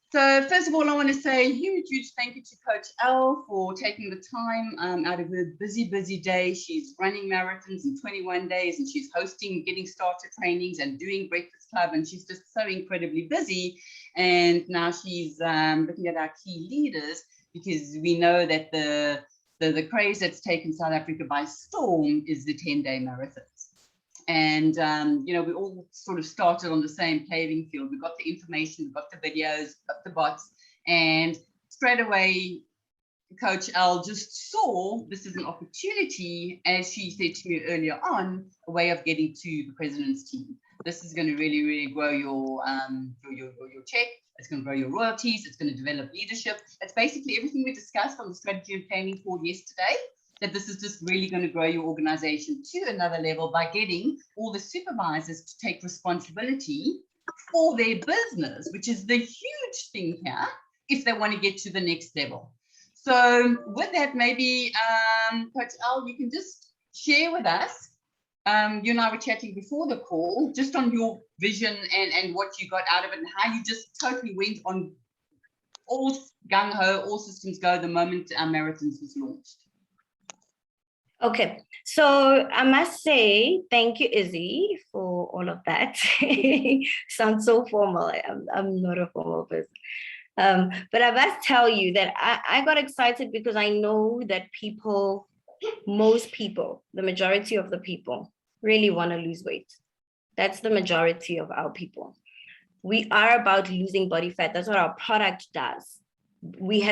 So first of all, I want to say a huge thank you to Coach Elle for taking the time out of her busy day. She's running marathons in 21 days, and she's hosting Getting Started trainings and doing Breakfast Club, and she's just so incredibly busy. And now she's looking at our key leaders, because we know that the craze that's taken South Africa by storm is the 10-day marathons. And, we all sort of started on the same playing field. We got the information, we got the videos, got the bots, and straight away, Coach Elle just saw this as an opportunity, as she said to me earlier on, a way of getting to the president's team. This is going to really grow your check. It's going to grow your royalties. It's going to develop leadership. It's basically everything we discussed on the strategy and planning board yesterday, that this is just really going to grow your organization to another level by getting all the supervisors to take responsibility for their business, which is the huge thing here, if they want to get to the next level. So with that, maybe, Coach Elle, you can just share with us, you and I were chatting before the call, just on your vision and what you got out of it, and how you just totally went on all gung-ho, all systems go the moment Marathons was launched. Okay, so I must say thank you, Izzy, for all of that. Sounds so formal. I'm not a formal person. But I must tell you that I got excited because I know that most people, the majority of the people, really want to lose weight. That's the majority of our people. We are about losing body fat. That's what our product does. We're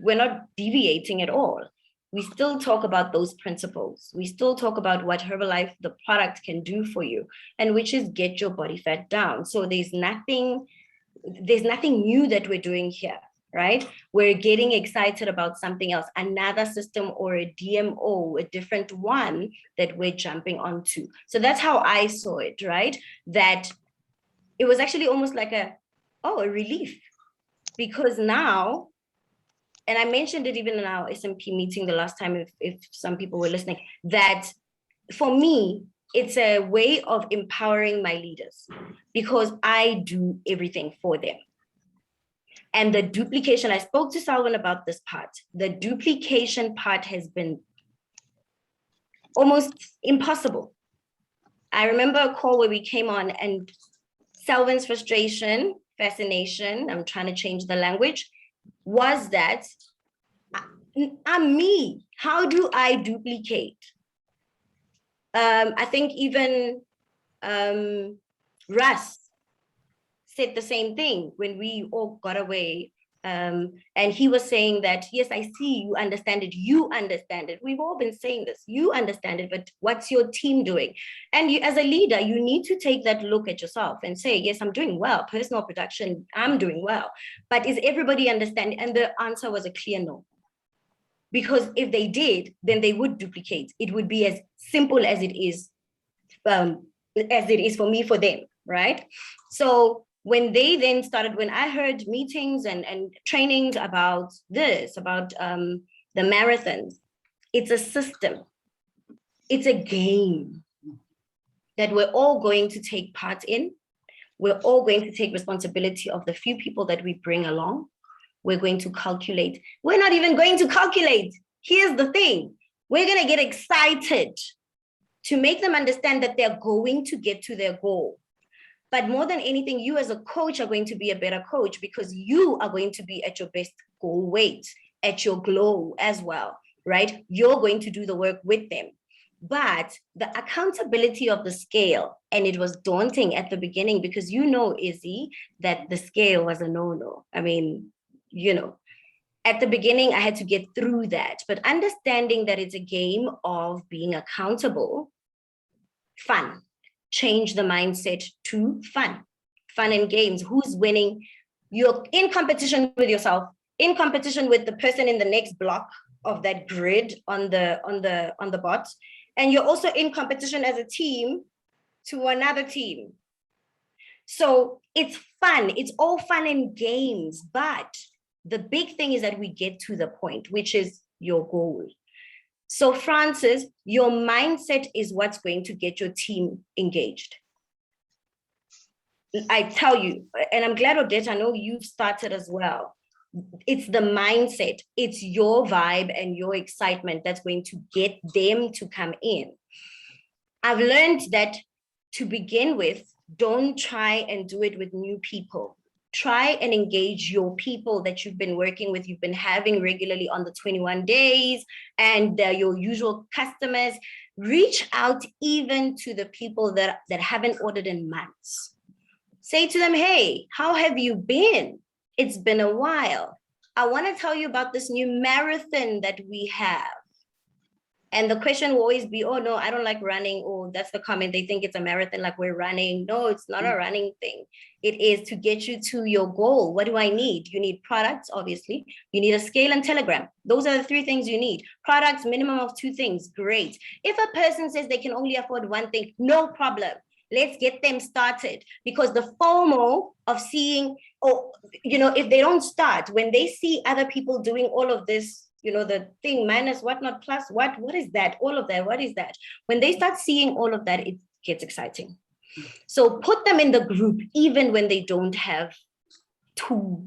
not deviating at all. We still talk about those principles. We still talk about what Herbalife, the product, can do for you, and which is get your body fat down. So there's nothing new that we're doing here, right? We're getting excited about something else, another system or a DMO, a different one that we're jumping onto. So that's how I saw it, right? That it was actually almost like a relief, because now, and I mentioned it even in our SMP meeting the last time, if some people were listening, that for me, it's a way of empowering my leaders, because I do everything for them. And the duplication, I spoke to Salvan about this part, the duplication part has been almost impossible. I remember a call where we came on and Salvan's fascination, I'm trying to change the language, was that I'm me. How do I duplicate? I think even Russ said the same thing when we all got away. And he was saying that, yes, I see, you understand it. We've all been saying this, you understand it, but what's your team doing? And you, as a leader, you need to take that look at yourself and say, yes, I'm doing well. Personal production, I'm doing well. But is everybody understanding? And the answer was a clear no. Because if they did, then they would duplicate. It would be as simple as it is for me, for them, right? So when I heard meetings and trainings about this, about the marathons, it's a system, it's a game that we're all going to take part in. We're all going to take responsibility of the few people that we bring along. We're going to calculate. We're not even going to calculate. Here's the thing. We're going to get excited to make them understand that they're going to get to their goal. But more than anything, you as a coach are going to be a better coach, because you are going to be at your best goal weight, at your glow as well, right? You're going to do the work with them. But the accountability of the scale, and it was daunting at the beginning, because Izzy, that the scale was a no-no. I mean, at the beginning, I had to get through that. But understanding that it's a game of being accountable, fun. Change the mindset to fun and games. Who's winning? You're in competition with yourself, in competition with the person in the next block of that grid on the bot. And you're also in competition as a team to another team. So it's fun. It's all fun and games. But the big thing is that we get to the point, which is your goal. So Francis, your mindset is what's going to get your team engaged. I tell you, and I'm glad, Odette, I know you've started as well. It's the mindset, it's your vibe and your excitement that's going to get them to come in. I've learned that to begin with, don't try and do it with new people. Try and engage your people that you've been working with, you've been having regularly on the 21 days, and your usual customers. Reach out even to the people that haven't ordered in months. Say to them, hey, how have you been? It's been a while. I want to tell you about this new marathon that we have. And the question will always be, oh, no, I don't like running. Oh, that's the comment. They think it's a marathon, like we're running. No, it's not a running thing. It is to get you to your goal. What do I need? You need products, obviously. You need a scale and telegram. Those are the 3 things you need. Products, minimum of 2 things. Great. If a person says they can only afford 1 thing, no problem. Let's get them started, because the FOMO of seeing, or, if they don't start, when they see other people doing all of this, the thing minus what not plus what is that? All of that, what is that? When they start seeing all of that, it gets exciting. So put them in the group, even when they don't have 2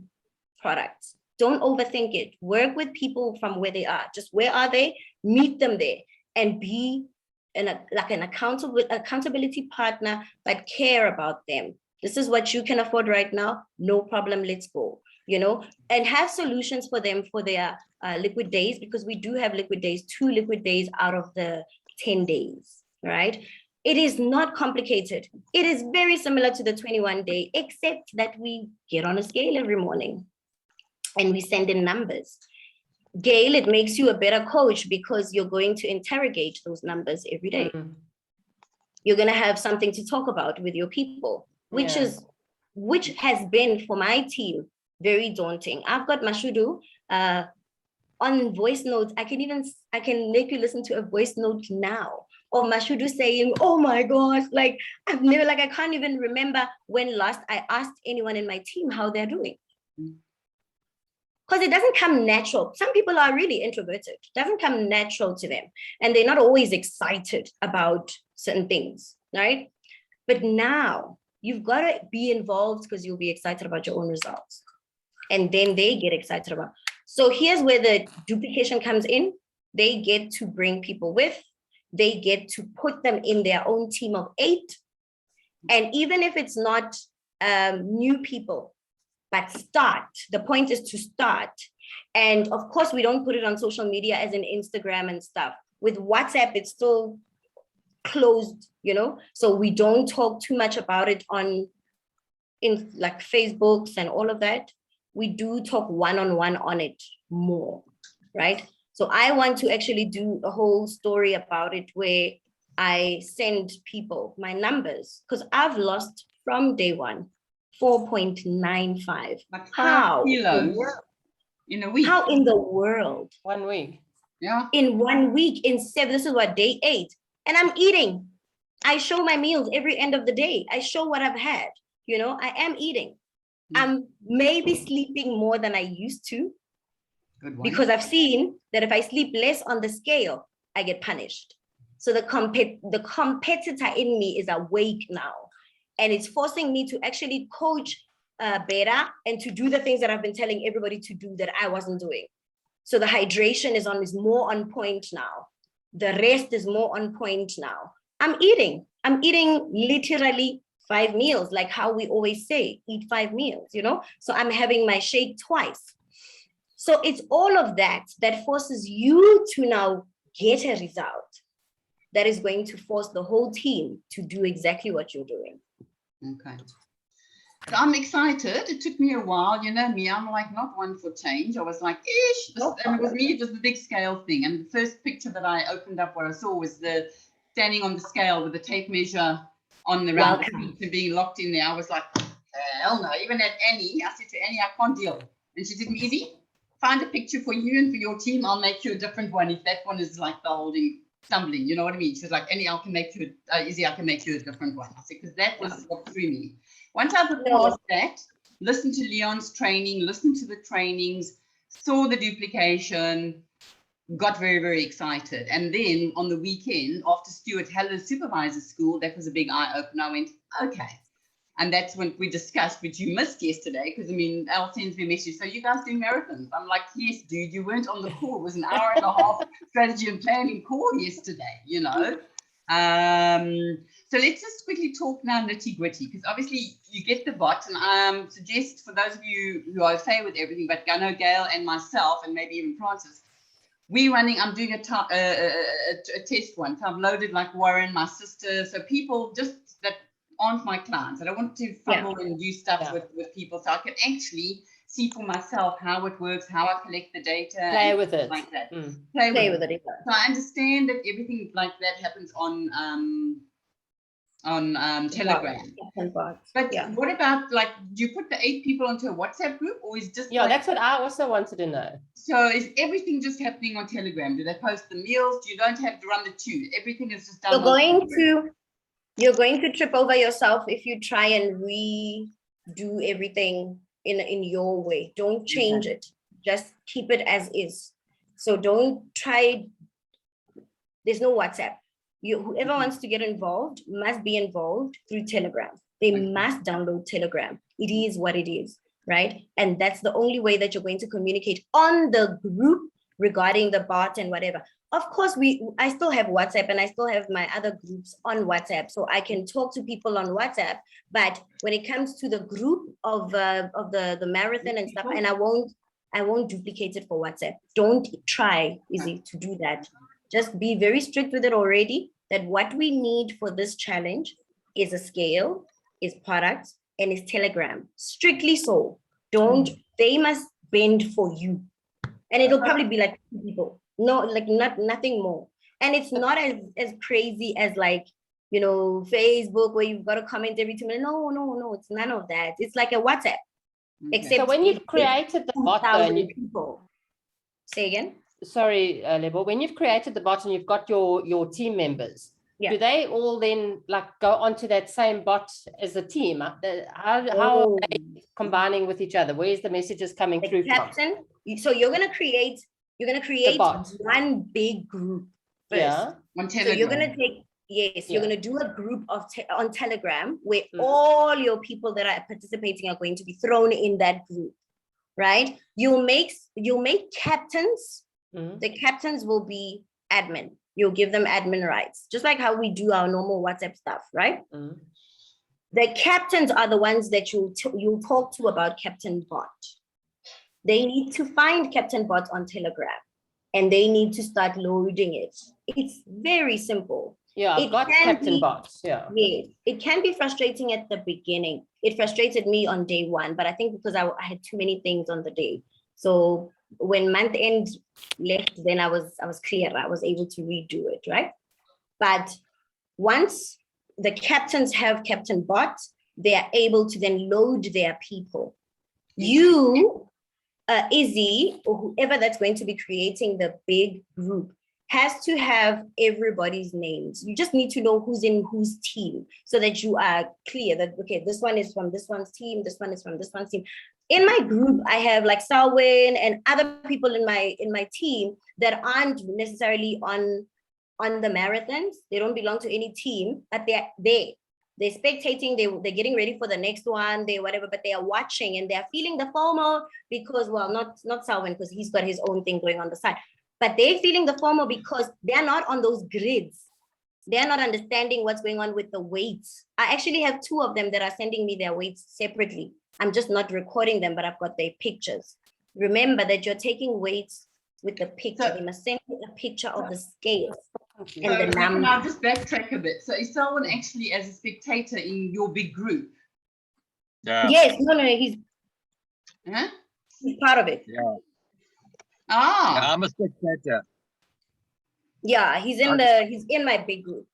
products. Don't overthink it. Work with people from where they are. Just where are they? Meet them there and be an accountability partner, but care about them. This is what you can afford right now. No problem. Let's go. And have solutions for them for their liquid days, because we do have liquid days, 2 liquid days out of the 10 days, right? It is not complicated. It is very similar to the 21 day, except that we get on a scale every morning and we send in numbers. Gail, it makes you a better coach because you're going to interrogate those numbers every day. Mm-hmm. You're going to have something to talk about with your people, which has been for my team very daunting. I've got Mashudu on voice notes. I can make you listen to a voice note now of Mashudu saying, oh my gosh, I can't even remember when last I asked anyone in my team how they're doing. Because it doesn't come natural. Some people are really introverted. It doesn't come natural to them. And they're not always excited about certain things, right? But now you've got to be involved because you'll be excited about your own results. And then they get excited about. So here's where the duplication comes in. They get to bring people with, they get to put them in their own team of 8. And even if it's not new people, but start. The point is to start. And of course, we don't put it on social media as in Instagram and stuff. With WhatsApp, it's still closed, so we don't talk too much about it in like Facebooks and all of that. We do talk one-on-one on it more, right? So I want to actually do a whole story about it where I send people my numbers, because I've lost from day one 4.95. Like 5 kilos in a week. How in the world? 1 week. Yeah. In 1 week, in 7, this is what, day 8. And I'm eating. I show my meals every end of the day. I show what I've had. I am eating. I'm maybe sleeping more than I used to. Good one. Because I've seen that if I sleep less on the scale, I get punished. So the competitor in me is awake now. And it's forcing me to actually coach better and to do the things that I've been telling everybody to do that I wasn't doing. So the hydration is more on point now. The rest is more on point now. I'm eating literally 5 meals, like how we always say, eat 5 meals, So I'm having my shake twice. So it's all of that forces you to now get a result that is going to force the whole team to do exactly what you're doing. Okay. So I'm excited. It took me a while, me, I'm like not one for change. I was like, and with me, it was the big scale thing. And the first picture that I opened up, what I saw was the standing on the scale with the tape measure on the round and being locked in there. I was like, hell no. Even at Annie, I said to Annie, I can't deal. And she said, easy, find a picture for you and for your team. I'll make you a different one. If that one is like the holding, stumbling, you know what I mean? She was like, Annie, I can make you, Izzy, I can make you a different one. I said, because that was what threw me. Once I put past that, listen to Leon's training, listen to the trainings, saw the duplication, got very, very excited. And then on the weekend, after Stuart Heller's supervisor school, that was a big eye opener. I went, okay, And that's when we discussed, which you missed yesterday, because I mean, Al sends me a message. So you guys do marathons? I'm like, yes, dude, you weren't on the call. It was an hour and a half strategy and planning call yesterday, you know. So let's just quickly talk now nitty gritty, because obviously you get the bot, and suggest for those of you who are okay with everything, but I know Gail and myself, and maybe even Francis, I'm doing a test one. So I've loaded like Warren, my sister, so people just that aren't my clients. I don't want to fumble and do stuff with people, so I can actually see for myself how it works, how I collect the data, Play with it, like that. Play with it. So I understand that everything like that happens on Telegram. But what about, like, do you put the 8 people onto a WhatsApp group, or is just that's what I also wanted to know. So is everything just happening on Telegram? Do they post the meals? You don't have to run the tube. Everything is just done. You're going to trip over yourself if you try and redo everything in your way. Don't change it. Just keep it as is. So don't try. There's no WhatsApp. Whoever wants to get involved must be involved through Telegram. They must download Telegram. It is what it is, right? And that's the only way that you're going to communicate on the group regarding the bot and whatever. Of course, I still have WhatsApp, and I still have my other groups on WhatsApp, so I can talk to people on WhatsApp. But when it comes to the group of the marathon and stuff, and I won't duplicate it for WhatsApp. Don't try, Izzy, to do that. Just be very strict with it already, that what we need for this challenge is a scale, is products, and is Telegram. Strictly so. They must bend for you. And it'll probably be like 2 people. No, like nothing more. And it's not as crazy as, like, you know, Facebook, where you've got to comment every 2 minutes. No, it's none of that. It's like a WhatsApp. Except so when you've created the bot, people. Say again? Sorry, Lebo, when you've created the bot and you've got your team members, do they all then like go onto that same bot as a team? How are they combining with each other? Where's the messages coming through from? So you're gonna create one big group first. So you're gonna take you're gonna do a group on Telegram where all your people that are participating are going to be thrown in that group, right? You'll make captains. The captains will be admin. You'll give them admin rights, just like how we do our normal WhatsApp stuff, right? The captains are the ones that you'll talk to about Captain Bot. They need to find Captain Bot on Telegram, and they need to start loading it. It's very simple. Yeah, I've got Captain Bot. Yeah. Yes, it can be frustrating at the beginning. It frustrated me on day 1, but I think because I had too many things on the day. So when month end left, then I was clear. I was able to redo it, right? But once the captains have Captain Bot, they are able to then load their people. You, Izzy, or whoever that's going to be creating the big group, has to have everybody's names. You just need to know who's in whose team, so that you are clear that, okay, this one is from this one's team, this one is from this one's team. In my group, I have like Salwin and other people in my team that aren't necessarily on the marathons. They don't belong to any team, but they're spectating, they're getting ready for the next one, but they are watching and they're feeling the FOMO because, well, not Salwin, because he's got his own thing going on the side, but they're feeling the FOMO because they're not on those grids. They're not understanding what's going on with the weights. I actually have 2 of them that are sending me their weights separately. I'm just not recording them, but I've got their pictures. Remember that you're taking weights with the picture. They must send you a picture of the scales and the number. I'll just backtrack a bit. So is someone actually as a spectator in your big group? Yeah. Yes, no, he's part of it. Yeah. Ah. Yeah, I'm a spectator. Yeah, he's in my big group.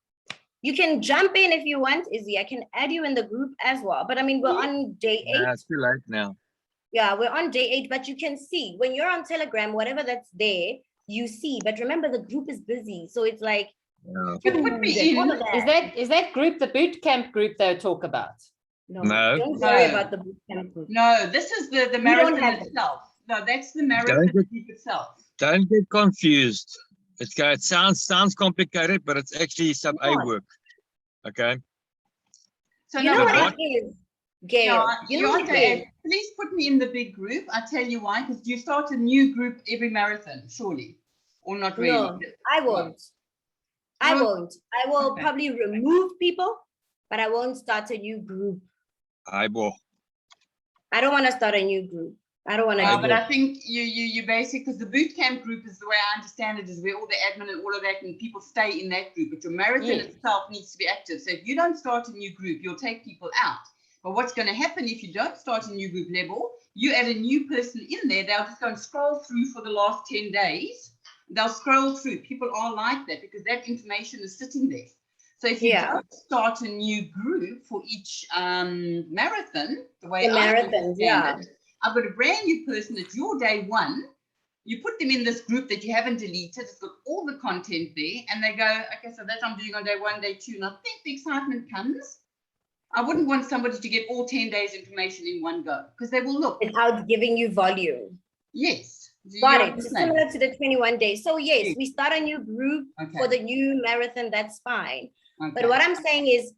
You can jump in if you want, Izzy. I can add you in the group as well. But I mean, we're on day 8. Yeah, it's too late now. Yeah, we're on day 8, but you can see when you're on Telegram, whatever that's there, you see. But remember, the group is busy, so it's like. Yeah. Is that group the boot camp group they'll talk about? No. Don't worry about the boot camp group. No, this is the marathon itself. No, that's the marathon group itself. Don't get confused. It sounds complicated, but it's actually sub A work. Okay. So you know what it is? Gail, you know what, Gail? Please put me in the big group. I'll tell you why, because you start a new group every marathon, surely, or not really? No, I won't. I won't. I will probably remove people, but I won't start a new group. I will. I don't want to start a new group. I don't want to. But I think you basically, because the boot camp group is the way I understand it, is where all the admin and all of that, and people stay in that group. But your marathon itself needs to be active. So if you don't start a new group, you'll take people out. But what's going to happen if you don't start a new group level, you add a new person in there, they'll just go and scroll through for the last 10 days. They'll scroll through. People are like that because that information is sitting there. So if you don't start a new group for each marathon, the way I understand it, I've got a brand new person, it's your day one. You put them in this group that you haven't deleted. It's got all the content there. And they go, okay, so that's what I'm doing on day one, day two. And I think the excitement comes. I wouldn't want somebody to get all 10 days information in one go because they will look. Without giving you volume. Yes. Got it. Similar to the 21 days. So yes, we start a new group for the new marathon. That's fine. But what I'm saying is,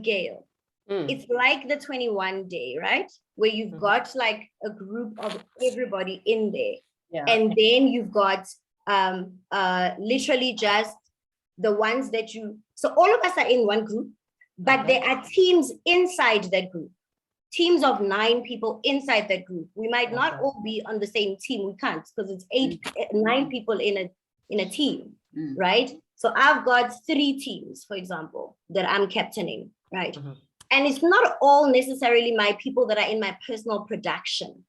Gail, it's like the 21 day, right? Where you've got like a group of everybody in there. Yeah. And then you've got literally just the ones that you, so all of us are in one group, but there are teams inside that group. Teams of 9 people inside that group. We might not all be on the same team. We can't because it's 9 people in a team, right? So I've got 3 teams, for example, that I'm captaining, right? And it's not all necessarily my people that are in my personal production.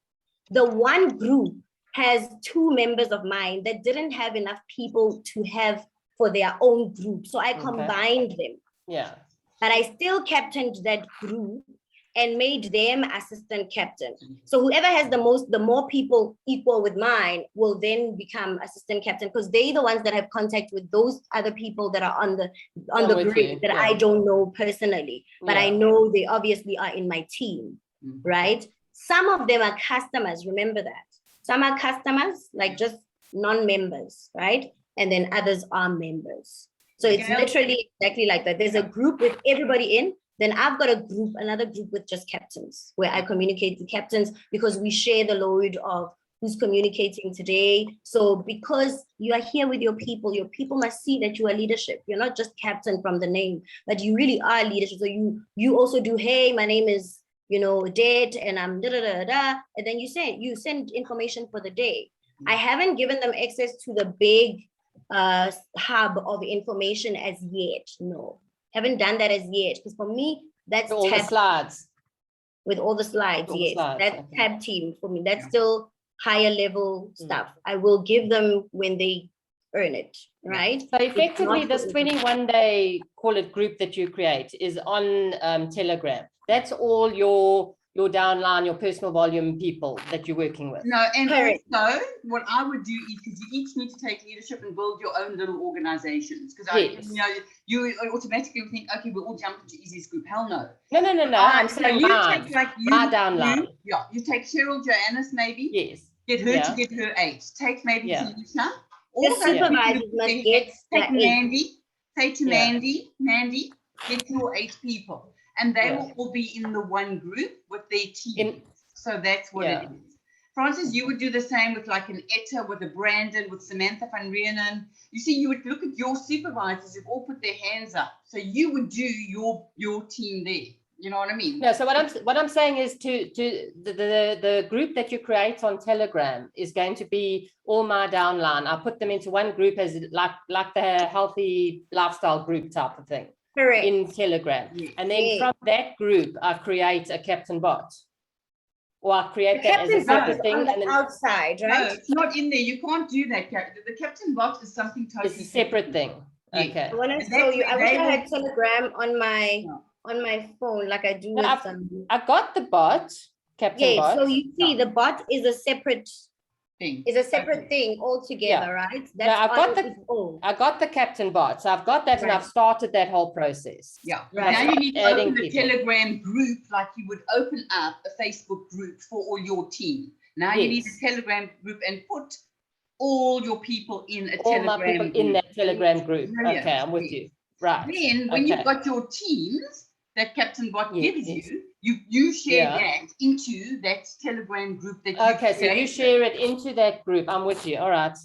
The one group has 2 members of mine that didn't have enough people to have for their own group. So I combined them. Yeah. But I still captained that group and made them assistant captain. So whoever has the more people equal with mine will then become assistant captain because they're the ones that have contact with those other people that are on the grid that I don't know personally, but I know they obviously are in my team, right? Some of them are customers, remember that. Some are customers, like just non-members, right? And then others are members. So it's literally exactly like that. There's a group with everybody in, then I've got another group with just captains where I communicate with captains because we share the load of who's communicating today. So because you are here with your people must see that you are leadership. You're not just captain from the name, but you really are leadership. So you also do, hey, my name is, Dad, and I'm da-da-da-da. And then you send information for the day. I haven't given them access to the big hub of information as yet. No. Haven't done that as yet because for me that's all the slides with all the slides. That's tab team for me. That's still higher level stuff. I will give them when they earn it, right? So effectively this 21 day call it group that you create is on Telegram. That's all your downline, your personal volume people that you're working with. No, and also what I would do is because you each need to take leadership and build your own little organizations. Because you automatically think, okay, we'll all jump into Easy's group. Hell no. No. I'm saying my downline. You take Cheryl Joannis maybe. Yes. Get her to get her 8. Take maybe Felicia. The supervisors must get take Mandy. Say to Mandy, get your 8 people. And they will all be in the one group with their team. So that's what it is. Francis, you would do the same with like an Etta, with a Brandon, with Samantha van Renen. You see, you would look at your supervisors who've all put their hands up. So you would do your team there. You know what I mean? No, so what I'm saying is to the group that you create on Telegram is going to be all my downline. I put them into one group as like the healthy lifestyle group type of thing. Correct. In Telegram. And then from that group, I create a captain bot. Or I create that as a separate thing. On the outside, right? No, it's not in there. You can't do that. The captain bot is something totally It's a separate thing. Okay. I want to show you. I wish I had Telegram on my phone like I do with some. I got the bot, captain bot. So you see the bot is a separate thing. Is a separate thing altogether, right? That's I got the captain bot. So I've got that and I've started that whole process. Yeah. Now you need to open a Telegram group like you would open up a Facebook group for all your team. Now you need a Telegram group and put all your people in a Telegram group. All my people in that Telegram group. Brilliant. Okay, I'm with you. Right. Then when you've got your teams that Captain Bot gives you, You share Yeah. that into that Telegram group that you Okay, so you created. share it into that group. I'm with you. All right.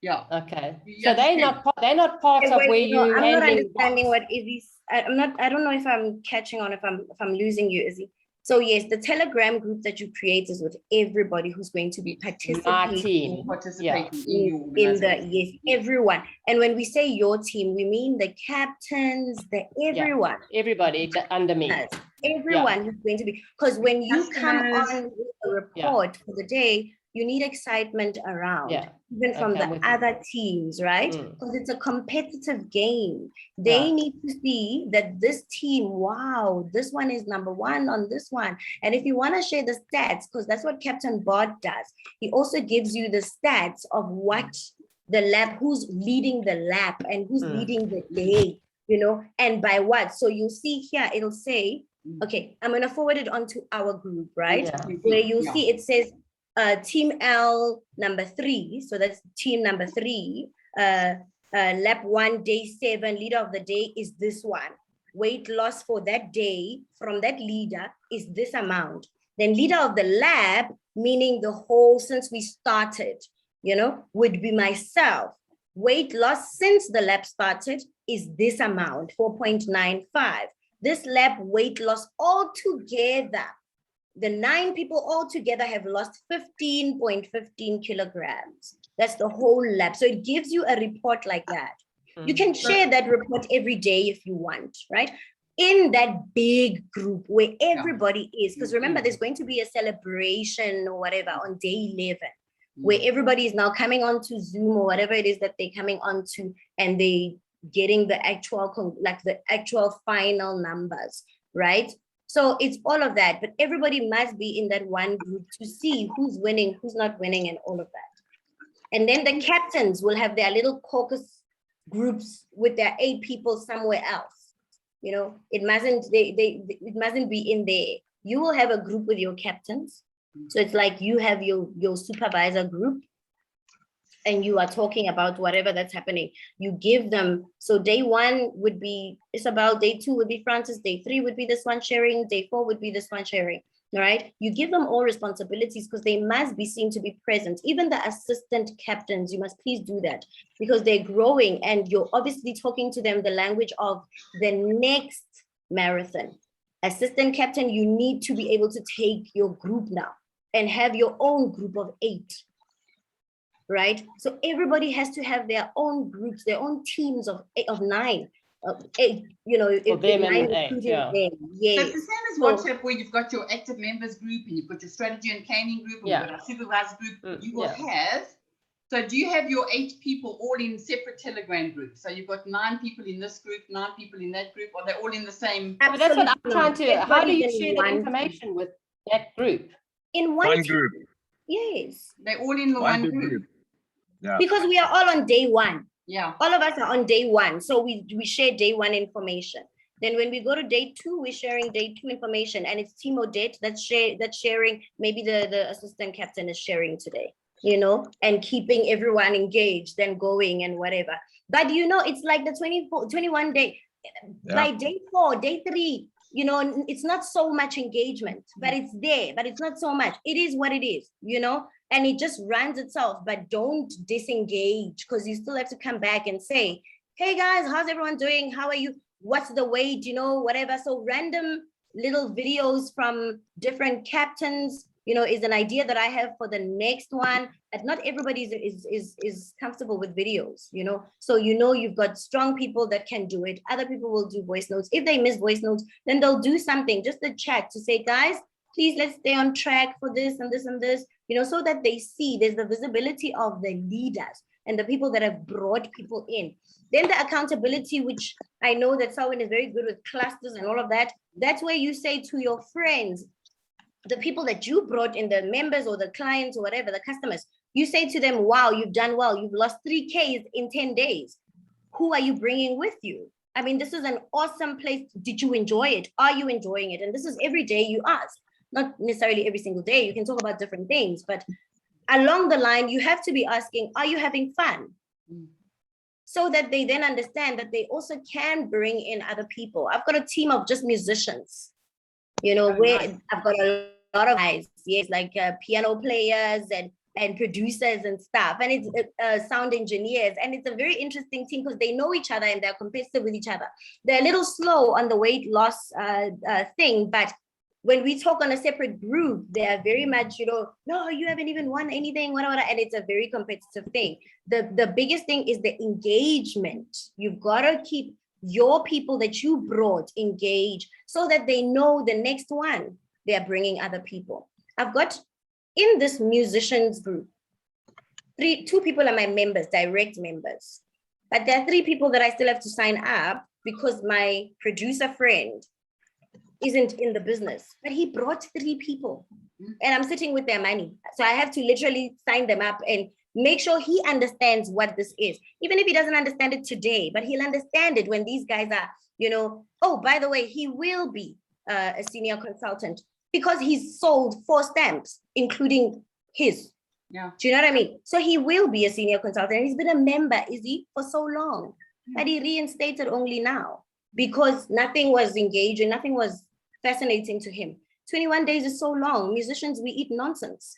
Yeah. Okay. You So they're understand? not part of Wait, where no, you I'm not handling understanding bots. what Izzy's. I'm not. I don't know if I'm catching on. If I'm losing you, Izzy. So yes, the Telegram group that you create is with everybody who's going to be My participating team. Participating in your in the organization. yes, everyone. And when we say your team, we mean the captains, the everyone. Everybody under me. Yes, everyone who's going to be, because when you come Customers. on with a report for the day, you need excitement around, Yeah. even from Okay, I'm the with you. other teams, right? Mm. Because it's a competitive game. They Yeah. need to see that this team, wow, this one is number one on this one. And if you want to share the stats, because that's what Captain Bot does, he also gives you the stats of what the lab, who's leading the lab and who's leading the day, you know, and by what. So you see here, it'll say, okay, I'm going to forward it onto our group, right? Yeah. Where you see it says team L number 3. So that's team number 3. Lap 1, day 7, leader of the day is this one. Weight loss for that day from that leader is this amount. Then leader of the lab, meaning the whole since we started, you know, would be myself. Weight loss since the lab started is this amount, 4.95. This lab weight loss altogether, the 9 people all together have lost 15.15 kilograms. That's the whole lab. So it gives you a report like that. You can share that report every day if you want, right? In that big group where everybody is, because remember, there's going to be a celebration or whatever on day 11, where everybody is now coming onto Zoom or whatever it is that they're coming onto, and they getting the actual, like the actual final numbers, right? So it's all of that, but everybody must be in that one group to see who's winning, who's not winning, and all of that. And then the captains will have their little caucus groups with their 8 people somewhere else. You know, it mustn't it mustn't be in there. You will have a group with your captains. So it's like you have your supervisor group, and you are talking about whatever that's happening. You give them, so day 1 would be Isabel, day 2 would be Francis, day 3 would be this one sharing, day 4 would be this one sharing, right? You give them all responsibilities because they must be seen to be present. Even the assistant captains, you must please do that because they're growing and you're obviously talking to them the language of the next marathon. Assistant captain, you need to be able to take your group now and have your own group of 8. Right? So everybody has to have their own groups, their own teams of 9, 8, you know, if them 9 and 8, them. So Yes. it's the same as So- WhatsApp, where you've got your active members group and you've got your strategy and planning group, and you've got our supervisor group. You will have. So do you have your 8 people all in separate Telegram groups? So you've got 9 people in this group, 9 people in that group, or they're all in the same? But that's what I'm Absolutely trying not. to, how do you Everybody's in share that one information with that group? in One team. group. Yes. They're all in the One one big group. group. Yeah. Because we are all on day 1. Yeah. All of us are on day 1. So we share day 1 information. Then when we go to day 2, we're sharing day 2 information, and it's Team Odette that's sharing. Maybe the assistant captain is sharing today, you know, and keeping everyone engaged and going and whatever. But you know, it's like the 21 day. By day 4, day 3, you know, it's not so much engagement, but it's there, but it's not so much. It is what it is, you know, and it just runs itself. But don't disengage, because you still have to come back and say, hey guys, how's everyone doing? How are you? What's the weight, you know, whatever. So random little videos from different captains, you know, is an idea that I have for the next one. And not everybody is comfortable with videos, you know. So, you know, you've got strong people that can do it. Other people will do voice notes. If they miss voice notes, then they'll do something, just a chat to say, guys, please, let's stay on track for this and this and this, you know, so that they see there's the visibility of the leaders and the people that have brought people in. Then the accountability, which I know that Selwyn is very good with clusters and all of that. That's where you say to your friends, the people that you brought in, the members or the clients or whatever, the customers, you say to them, wow, you've done well. You've lost 3Ks in 10 days. Who are you bringing with you? I mean, this is an awesome place. Did you enjoy it? Are you enjoying it? And this is every day you ask, not necessarily every single day. You can talk about different things, but along the line, you have to be asking, are you having fun? So that they then understand that they also can bring in other people. I've got a team of just musicians. You know, Oh, where nice. I've got a lot of guys, yes, like piano players and producers and stuff, and it's sound engineers, and it's a very interesting team because they know each other and they're competitive with each other. They're a little slow on the weight loss thing, but when we talk on a separate group, they are very much, you know, no, you haven't even won anything, whatever, and it's a very competitive thing. The biggest thing is the engagement. You've got to keep your people that you brought engaged so that they know the next one they are bringing other people. I've got in this musicians group, two people are my members, direct members, but there are 3 people that I still have to sign up because my producer friend isn't in the business, but he brought 3 people and I'm sitting with their money. So I have to literally sign them up and make sure he understands what this is. Even if he doesn't understand it today, but he'll understand it when these guys are, you know, oh, by the way, he will be a senior consultant because he's sold 4 stamps, including his. Yeah. Do you know what I mean? So he will be a senior consultant. He's been a member, Izzy, for so long, but he reinstated only now because nothing was engaging, nothing was fascinating to him. 21 days is so long. Musicians, we eat nonsense.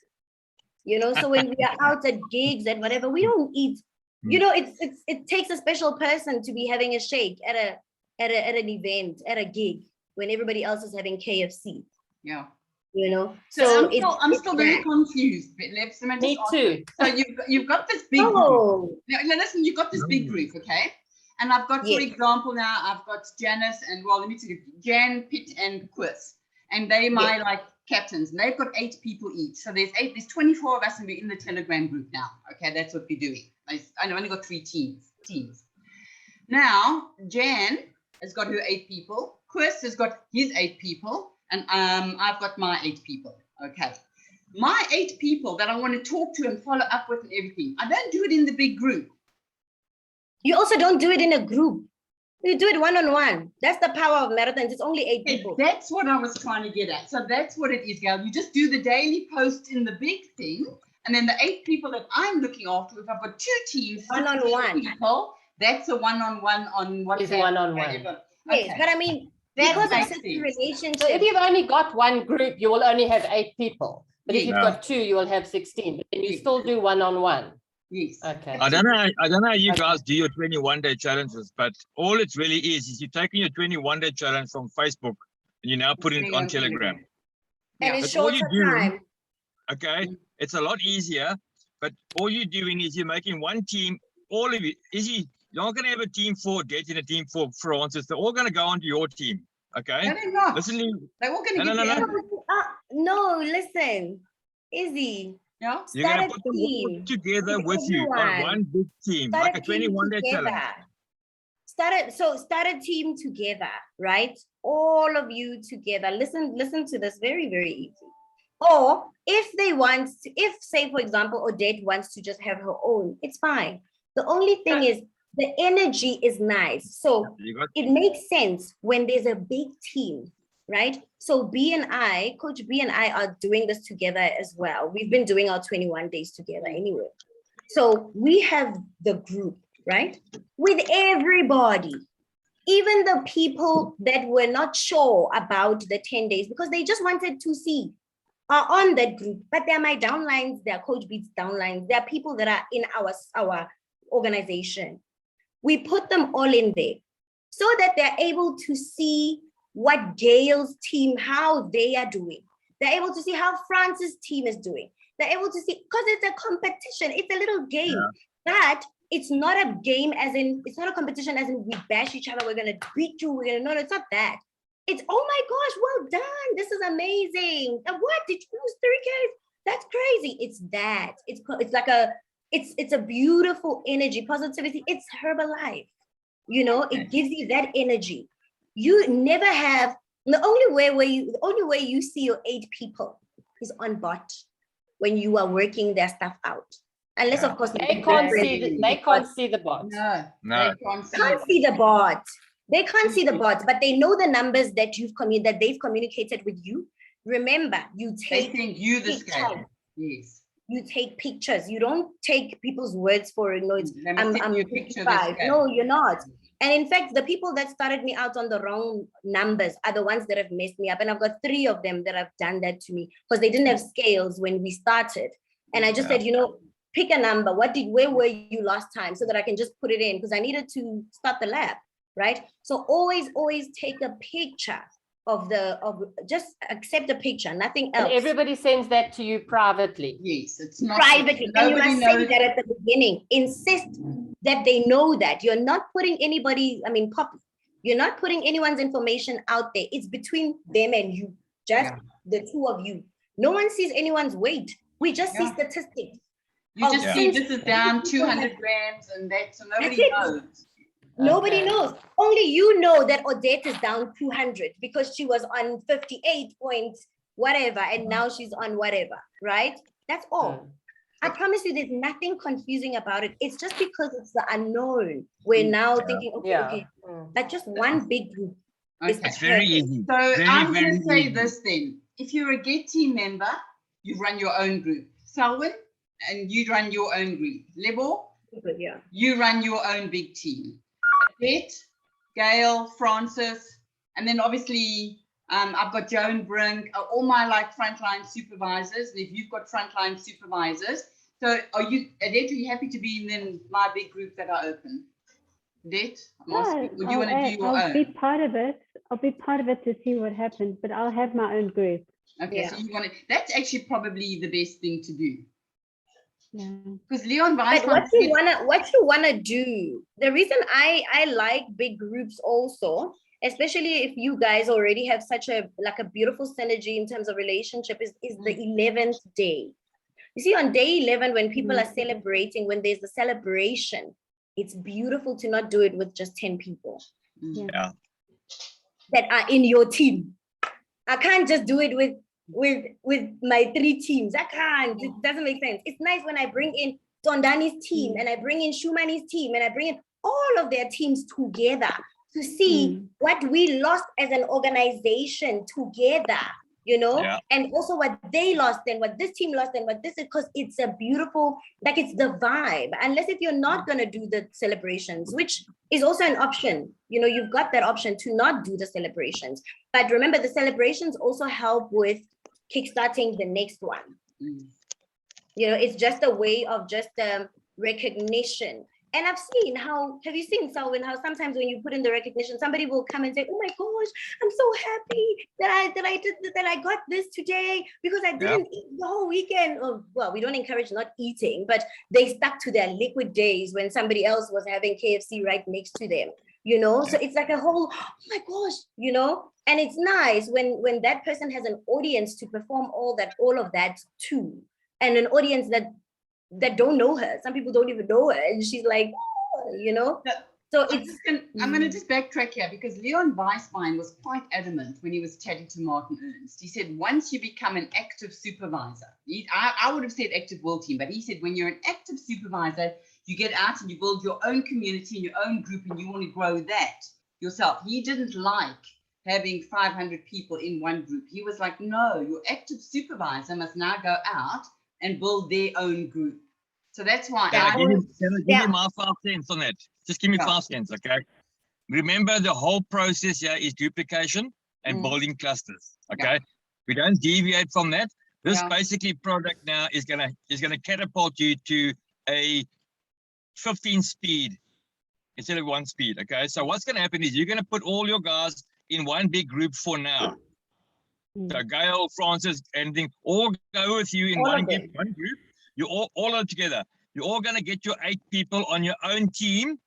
You know, so when we are out at gigs and whatever, we don't eat. You know, it takes a special person to be having a shake at an event, at a gig, when everybody else is having KFC. Yeah. You know, so I'm still very confused. Me too. So you've got this big group. Now, listen, you've got this big group, okay? And I've got, for example, now I've got Janice and, well, let me see, Jan, Pitt, and Chris. And they my like captains, and they've got 8 people each. So there's 24 of us, and we're in the Telegram group now. Okay, that's what we're doing. I've only got 3 teams. Now, Jan has got her 8 people. Chris has got his 8 people, and I've got my 8 people. Okay, my 8 people that I want to talk to and follow up with and everything. I don't do it in the big group. You also don't do it in a group. You do it one-on-one. That's the power of marathons. It's only 8 people. That's what I was trying to get at. So that's what it is, Gail. You just do the daily post in the big thing, and then the 8 people that I'm looking after, if I've got 2 teams, one-on-one people, that's a one-on-one on what is one-on-one. Okay. Yes, but I mean, because of certain relationships. So if you've only got 1 group, you will only have 8 people. But if you've Yeah. got 2, you will have 16. But then you still do one-on-one. Yes. Okay. I don't know how you guys do your 21-day challenges, but all it really is you're taking your 21-day challenge from Facebook and you're now putting it on Telegram. And it's That's all shorter you do. time. Okay, it's a lot easier, but all you're doing is you're making one team. All of you, you're not going to have a team for Det and a team for Francis. They're all going to go onto your team. Okay, No, they're not. listen to me. They're all going to get No, listen, Izzy. Yeah. You're going Start to a put them all team together with you on everyone. one big team, Start like a a team 21-day together. challenge. Start a team together, right? All of you together. Listen to this. Very, very easy. Or if they want to, if say, for example, Odette wants to just have her own, it's fine. The only thing is the energy is nice. So it makes sense when there's a big team, right? So Coach B and I are doing this together as well. We've been doing our 21 days together anyway. So we have the group, right? With everybody, even the people that were not sure about the 10 days because they just wanted to see are on that group, but they're my downlines, they're Coach B's downlines, they're people that are in our organization. We put them all in there so that they're able to see what Gail's team, how they are doing. They're able to see how Francis' team is doing. They're able to see, because it's a competition, it's a little game, but it's not a game as in, it's not a competition as in we bash each other, we're gonna beat you, no, it's not that. It's, oh my gosh, well done, this is amazing. And what, did you lose 3Ks? That's crazy. It's that, it's like it's a beautiful energy, positivity, it's Herbalife. You know, it gives you that energy. You never have, the only way you see your 8 people is on bot when you are working their stuff out. Unless of course they can't see the bot. No. No. They can't see the bot. They can't see the bots, but they know the numbers that they've communicated with you. Remember, you take they send you the scale. Yes. You take pictures. You don't take people's words for it. No, I'm 55. picture. No, you're not. And in fact, the people that started me out on the wrong numbers are the ones that have messed me up. And I've got 3 of them that have done that to me because they didn't have scales when we started. And I just said, you know, pick a number. Where were you last time? So that I can just put it in because I needed to start the lab, right? So always take a picture of just accept a picture, nothing else. And everybody sends that to you privately. Yes, it's not Privately. And you nobody must say knows. that at the beginning. Insist that they know that you're not putting anybody, Poppy, you're not putting anyone's information out there. It's between them and you, just the 2 of you. No one sees anyone's weight. We just see statistics. You just see this is down 200 grams and that, so nobody knows. Nobody knows. Only you know that Odette is down 200 because she was on 58 point whatever and now she's on whatever, right? That's all. I promise you there's nothing confusing about it. It's just because it's the unknown. We're now thinking, okay, like just one big group. It's very easy. So I'm very going to say easy. this then. If you're a Get team member, you run your own group. Selwyn, and you run your own group. Lebo, you run your own big team. Bet, Gail, Francis, and then obviously I've got Joan Brink, all my like frontline supervisors. And if you've got frontline supervisors, so Odette, are you happy to be in then my big group that are open? Odette, would you want to do your own? I'll be part of it. I'll be part of it to see what happens, but I'll have my own group. Okay, so you want to, that's actually probably the best thing to do. Yeah. Because Leon But Weisman what you wanna do, the reason I like big groups also, especially if you guys already have such a beautiful synergy in terms of relationship, is the 11th day. You see, on day 11, when people are celebrating, when there's a celebration, it's beautiful to not do it with just 10 people that are in your team. I can't just do it with my 3 teams. I can't. It doesn't make sense. It's nice when I bring in Tondani's team and I bring in Shumani's team and I bring in all of their teams together to see what we lost as an organization together, you know, and also what they lost and what this team lost and what this is, because it's a beautiful, like it's the vibe. Unless if you're not going to do the celebrations, which is also an option, you know, you've got that option to not do the celebrations. But remember, the celebrations also help with kickstarting the next one. You know, it's just a way of just recognition. And I've seen how, have you seen, Selwyn, how sometimes when you put in the recognition, somebody will come and say, oh my gosh, I'm so happy that I got this today because I didn't eat the whole weekend. Or, well, we don't encourage not eating, but they stuck to their liquid days when somebody else was having KFC right next to them, you know? So it's like a whole, oh my gosh, you know? And it's nice when that person has an audience to perform all of that too. And an audience that don't know her. Some people don't even know her. And she's like, oh, you know? So I'm going to just backtrack here because Leon Weisbein was quite adamant when he was chatting to Martin Ernst. He said, once you become an active supervisor, I would have said active world team, but he said, when you're an active supervisor, you get out and you build your own community and your own group and you want to grow that yourself. He didn't like having 500 people in one group. He was like, no, your active supervisor must now go out and build their own group. So that's why Can I give you my 5 cents on that? Just give me 5 cents, okay? Remember, the whole process here is duplication and building clusters, okay? We don't deviate from that. This basically product now is gonna catapult you to a 15 speed instead of 1 speed, okay? So what's gonna happen is you're gonna put all your guys in one big group for now. So Gail, Francis, anything, all go with you in one group. You all are together. You're all going to get your 8 people on your own team.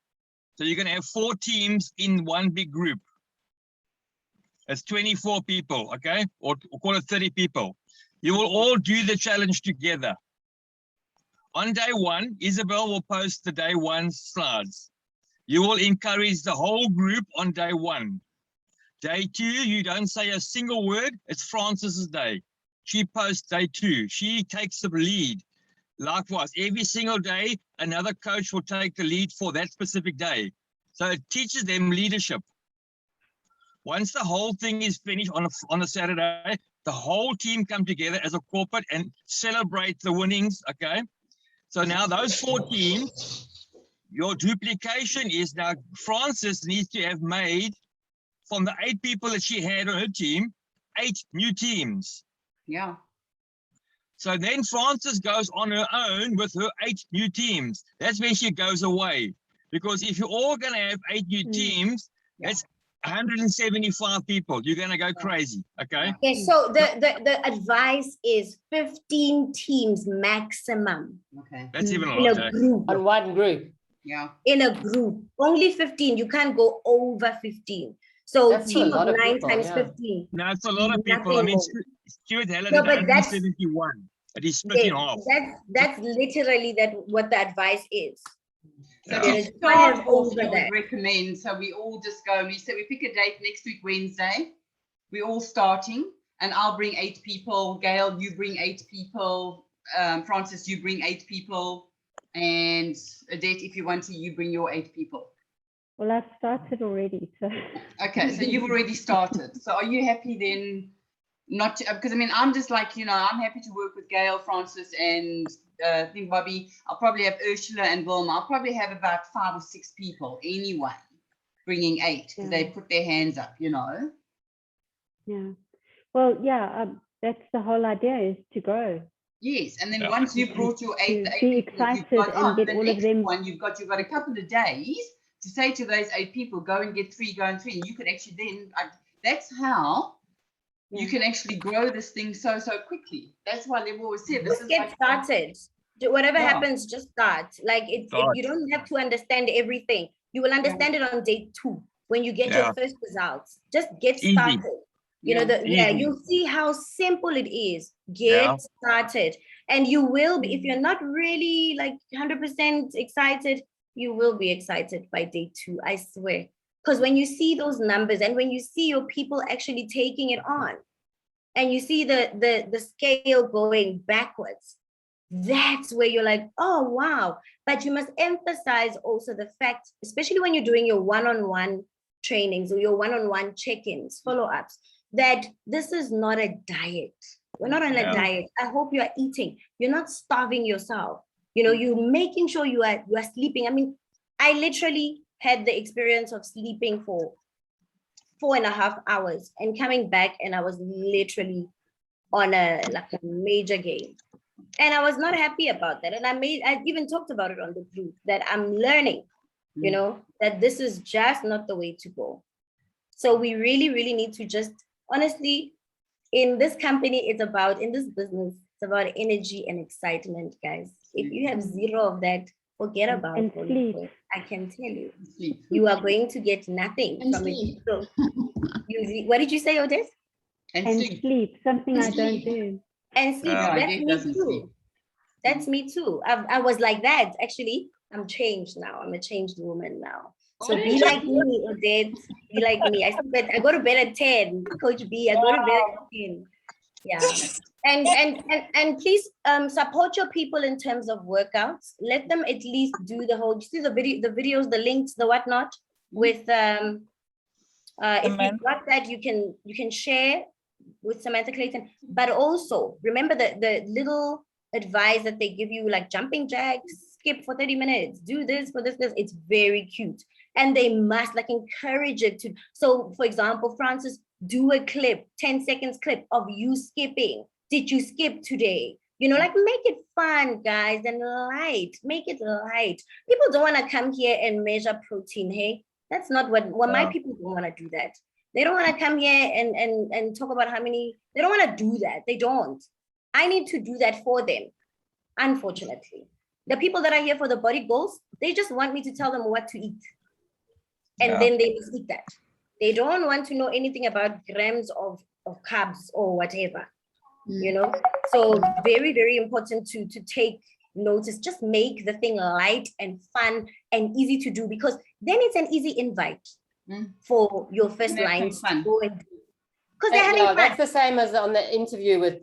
So you're going to have 4 teams in one big group. That's 24 people, okay? Or call it 30 people. You will all do the challenge together. On day 1, Isabel will post the day 1 slides. You will encourage the whole group on day 1. Day 2, you don't say a single word. It's Francis's day. She posts day 2. She takes the lead. Likewise, every single day, another coach will take the lead for that specific day. So it teaches them leadership. Once the whole thing is finished on a Saturday, the whole team come together as a corporate and celebrate the winnings, okay? So now those 4 teams your duplication is now Frances needs to have made from the 8 people that she had on her team, 8 new teams. Yeah. So then Frances goes on her own with her 8 new teams. That's where she goes away. Because if you're all going to have 8 new teams, that's 175 people. You're going to go crazy, okay? Okay, so the advice is 15 teams maximum Okay. That's even a in lot. a eh? group. On one group. Yeah. In a group, only 15. You can't go over 15. So That's team a lot of of 9 people, times yeah. 15. Now, it's a lot of people. I Nothing mean, more. Stuart Heller No, did but that's 171. It is split in half. that's literally what the advice is. So Yeah. to You know, you can't start have off, over I would that. recommend, so we all just go, and we say we pick a date next week, Wednesday. We're all starting, and I'll bring 8 people. Gail, you bring 8 people. Frances, you bring 8 people. And Odette, if you want to, you bring your 8 people. Well, I've started already, so. Okay, so you've already started. So are you happy then? Not to, because I mean, I'm just like, you know, I'm happy to work with Gail, Frances, and I think Bobby. I'll probably have Ursula and Wilma. I'll probably have about 5 or 6 people anyway, bringing 8 because they put their hands up, you know. Yeah. Well, yeah, that's the whole idea, is to grow. Yes, and then Yeah. once you've brought your 8, To the 8 be people that you've excited got, and get the all of next them- one you've got a couple of days to say to those 8 people, go and get 3, go and 3. And you could actually then, that's how you can actually grow this thing so quickly. That's why they've always said this Just is get like started. Whatever Yeah. happens, just start. Like Start. you don't have to understand everything. You will understand it on day 2 when you get Yeah. your first results. Just get Easy. started. You know, Easy. you'll see how simple it is. Yeah. Get started. And you will be, if you're not really like 100% excited, you will be excited by day 2, I swear. Because when you see those numbers and when you see your people actually taking it on, and you see the scale going backwards, that's where you're like, oh, wow. But you must emphasize also the fact, especially when you're doing your one-on-one trainings or your one-on-one check-ins, follow-ups, that this is not a diet. We're not on a Yeah. diet. I hope you are eating. You're not starving yourself. You know, you're making sure you are sleeping. I mean, I literally had the experience of sleeping for 4.5 hours and coming back, and I was literally on a major game. And I was not happy about that. And I even talked about it on the group that I'm learning, you know, that this is just not the way to go. So we really, really need to just, honestly, in this company, in this business, it's about energy and excitement, guys. If you have 0 of that, forget about And it. sleep. I can tell you, sleep. you are going to get nothing And from sleep. it. So, what did you say, Odette? And And sleep. sleep, something I don't Sleep. do. And sleep, Yeah. that's Odette me doesn't too. sleep. That's me too. I was like that. Actually, I'm changed now. I'm a changed woman now. So be like me, Odette. Be like me. I go to bed at 10. Coach B, I go to bed at 10. Yeah. And please support your people in terms of workouts. Let them at least do the whole, you see the videos, the links, the whatnot, with if you've got that, you can share with Samantha Clayton. But also remember the little advice that they give you, like jumping jacks, skip for 30 minutes, do this for this. It's very cute. And they must like encourage it to. So for example, Frances, do a clip, 10 seconds clip of you skipping. Did you skip today? You know, like make it fun, guys, and light. Make it light. People don't want to come here and measure protein. Hey, that's not what my people don't want to do that. They don't want to come here and talk about how many. They don't want to do that. They don't. I need to do that for them. Unfortunately, the people that are here for the body goals, they just want me to tell them what to eat, and then they just eat that. They don't want to know anything about grams of carbs or whatever. You know, so very, very important to take notice. Just make the thing light and fun and easy to do, because then it's an easy invite for your first They're having lines to fun. go and do. Because they're having fun. That's the same as on the interview with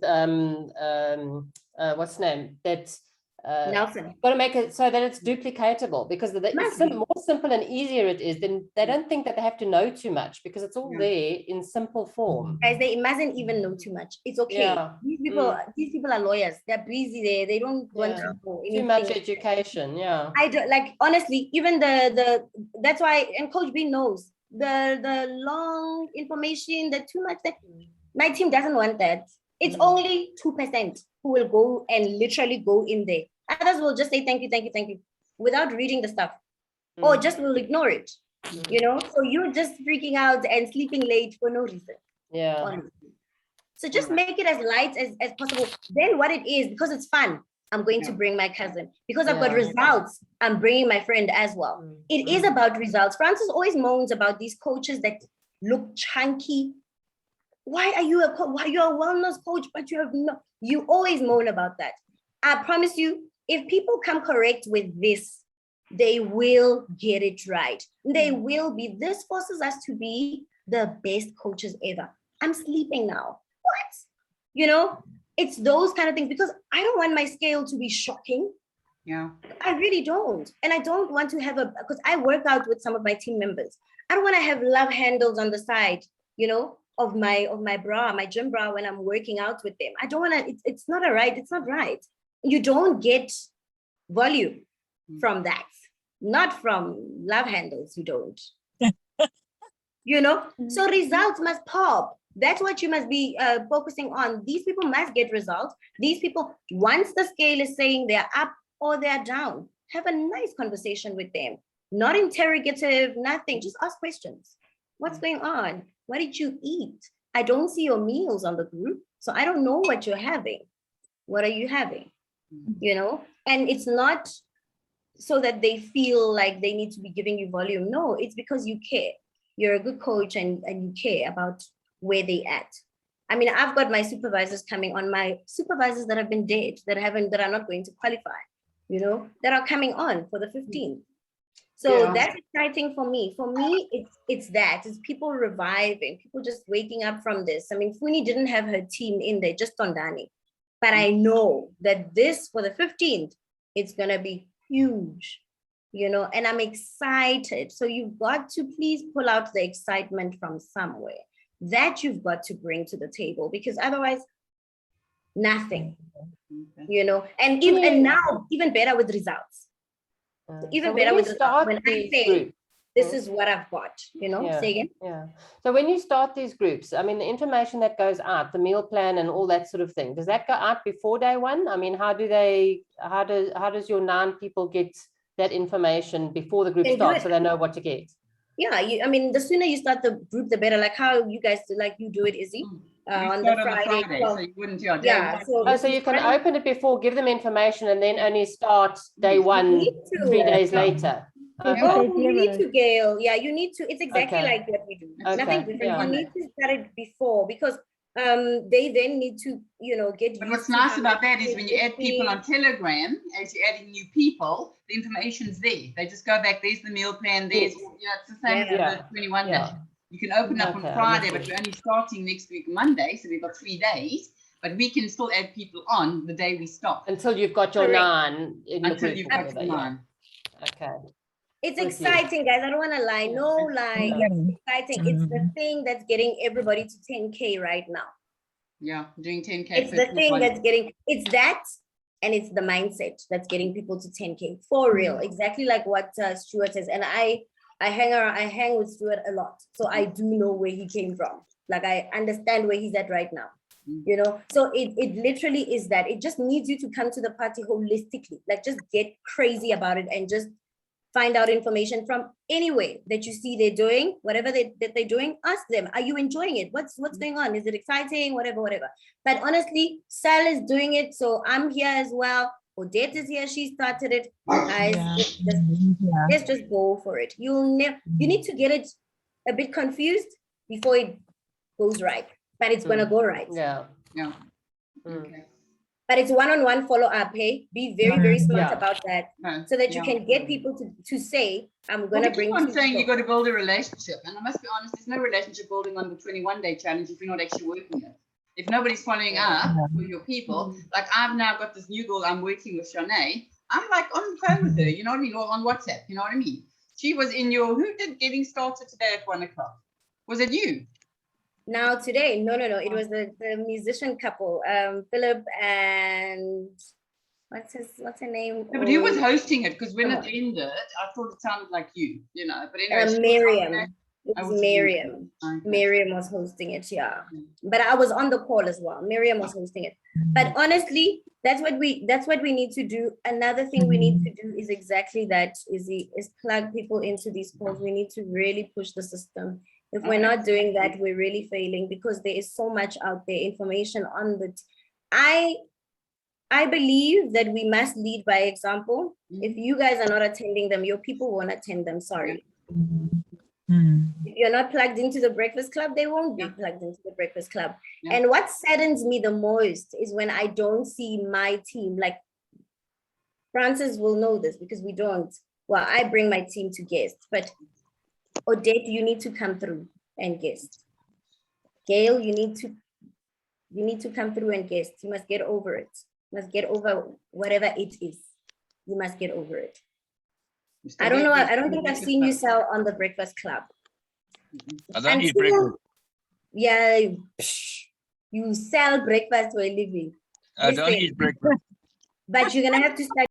what's the name, that Nelson. got to make it so that it's duplicatable, because the Massive. more simple and easier it is, then they don't think that they have to know too much, because it's all there in simple form. Guys, they mustn't even know too much. It's okay. Yeah. These people are lawyers. They're busy there. They don't want to know Too much anything. education. Yeah. I don't like, honestly, even that's why, and Coach B knows the long information, the too much, that my team doesn't want that. It's only 2% who will go and literally go in there. Others will just say thank you without reading the stuff, or just will ignore it. You know, so you're just freaking out and sleeping late for no reason. Yeah. Honestly. So just make it as light as possible. Then what it is, because it's fun, I'm going to bring my cousin. Because I've got results, I'm bringing my friend as well. It is about results. Francis always moans about these coaches that look chunky. Why are you you're a wellness coach, but you have no, you always moan about that. I promise you, if people come correct with this, they will get it right. They will be, this forces us to be the best coaches ever. I'm sleeping now. What? You know, it's those kind of things, because I don't want my scale to be shocking. Yeah. I really don't. And I don't want to have because I work out with some of my team members. I don't want to have love handles on the side, you know, of my bra, my gym bra, when I'm working out with them. I don't want to, it's not right. It's not right. You don't get volume from that, not from love handles. You don't, you know, so results must pop. That's what you must be focusing on. These people must get results. These people, once the scale is saying they're up or they're down, have a nice conversation with them. Not interrogative, nothing. Just ask questions. What's going on? What did you eat? I don't see your meals on the group, so I don't know what you're having. What are you having? You know, and it's not so that they feel like they need to be giving you volume. No, it's because you care. You're a good coach and you care about where they at. I mean, I've got my supervisors coming on, my supervisors that have been dead, that are not going to qualify, you know, that are coming on for the 15th. So that's exciting for me. For me, it's people reviving, people just waking up from this. I mean, Funi didn't have her team in there, just on Dani. But I know that this, for the 15th, it's gonna be huge, you know, and I'm excited. So you've got to please pull out the excitement from somewhere. That you've got to bring to the table, because otherwise, nothing, you know, and now even better with results. Even so better with results. When I these say, groups, this is what I've got, you know, say again. Yeah. So when you start these groups, I mean, the information that goes out, the meal plan and all that sort of thing, does that go out before day one? I mean, how does your 9 people get that information before the group starts, so they know what to get? Yeah, I mean, the sooner you start the group, the better. Like how you guys do, like you do it, Izzy, on the Friday. So you wouldn't do so you can open it before, give them information, and then only start day one 3 days later. Oh, you need to, Gail. Yeah, you need to. It's exactly like what we do. Nothing different. You need to start it before, because they then need to, you know, get. But what's nice about that is when you add people on Telegram, as you're adding new people, the information's there. They just go back. There's the meal plan. There's, you know, it's the same as the 21 day. You can open up on Friday, but we're only starting next week Monday, so we've got 3 days. But we can still add people on the day we stop. Until you've got your 9 in the group. You've got 9. Okay. It's exciting, guys. I don't want to lie. No lie. It's exciting. It's the thing that's getting everybody to 10K right now. Yeah, doing 10K. It's the thing that's getting, it's that, and it's the mindset that's getting people to 10K for real. Exactly like what Stuart says. And I hang with Stuart a lot, so I do know where he came from. Like, I understand where he's at right now. You know, so it literally is that. It just needs you to come to the party holistically. Like, just get crazy about it and just find out information from anywhere that you see they're doing, whatever they're doing. Ask them, are you enjoying it? What's going on? Is it exciting? Whatever. But honestly, Sal is doing it, so I'm here as well. Odette is here, she started it. Guys, let's just go for it. You need to get it a bit confused before it goes right, but it's gonna go right. Okay. But it's one-on-one follow-up, hey? Be very, very smart about that, so that you can get people to say, I'm gonna bring. I'm saying you got to build a relationship, and I must be honest, there's no relationship building on the 21-day challenge if you're not actually working it. If nobody's following up with your people, like I've now got this new girl I'm working with, Shanae. I'm like on the phone with her, you know what I mean, or on WhatsApp, you know what I mean. She was in your, who did getting started today at 1 o'clock? Was it you? Now today, no, it was the musician couple, Philip and what's her name? No, but who was hosting it? Because when Come it on. ended, I thought it sounded like you know. But anyway, she was on Miriam. there. It I was was Miriam. Okay. Miriam was hosting it, yeah. But I was on the call as well. Miriam was hosting it. But honestly, that's what we need to do. Another thing we need to do is exactly that, is plug people into these calls. We need to really push the system. If we're not doing that, we're really failing, because there is so much out there, information on the I believe that we must lead by example. If you guys are not attending them, your people won't attend them, sorry. If you're not plugged into the Breakfast Club, they won't be plugged into the Breakfast Club. And what saddens me the most is when I don't see my team. Like Francis will know this, because we don't. Well, I bring my team to guests, but Odette, you need to come through and guest. Gail, you need to come through and guest. You must get over it. You must get over whatever it is. You must get over it. I don't know. I don't think I've seen you sell on the Breakfast Club. I don't eat breakfast. Yeah, you sell breakfast for a living. I don't eat breakfast. But you're gonna have to start